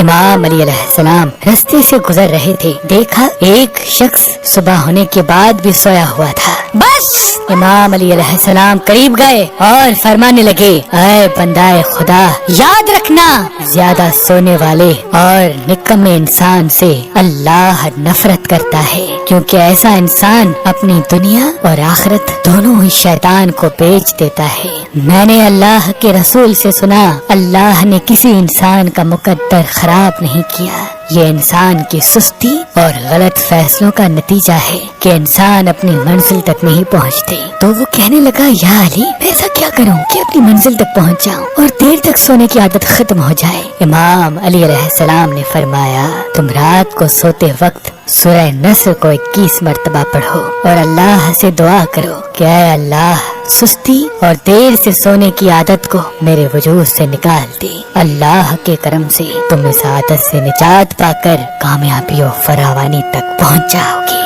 امام علی علیہ السلام راستے سے گزر رہے تھے، دیکھا ایک شخص صبح ہونے کے بعد بھی سویا ہوا تھا۔ بس امام علی علیہ السلام قریب گئے اور فرمانے لگے، اے بندہ خدا، یاد رکھنا زیادہ سونے والے اور نکمے انسان سے اللہ نفرت کرتا ہے، کیونکہ ایسا انسان اپنی دنیا اور آخرت دونوں ہی شیطان کو بیچ دیتا ہے۔ میں نے اللہ کے رسول سے سنا، اللہ نے کسی انسان کا مقدر خراب نہیں کیا، یہ انسان کی سستی اور غلط فیصلوں کا نتیجہ ہے کہ انسان اپنی منزل تک نہیں پہنچتے۔ تو وہ کہنے لگا، یا علی، میں ایسا کیا کروں کہ اپنی منزل تک پہنچ جاؤں اور دیر تک سونے کی عادت ختم ہو جائے؟ امام علی علیہ السلام نے فرمایا، تم رات کو سوتے وقت سورہ نصر کو 21 مرتبہ پڑھو اور اللہ سے دعا کرو کہ اے اللہ، سستی اور دیر سے سونے کی عادت کو میرے وجود سے نکال دے۔ اللہ کے کرم سے تم اس عادت سے نجات پا کر کامیابی و فراوانی تک پہنچ جاؤ گے۔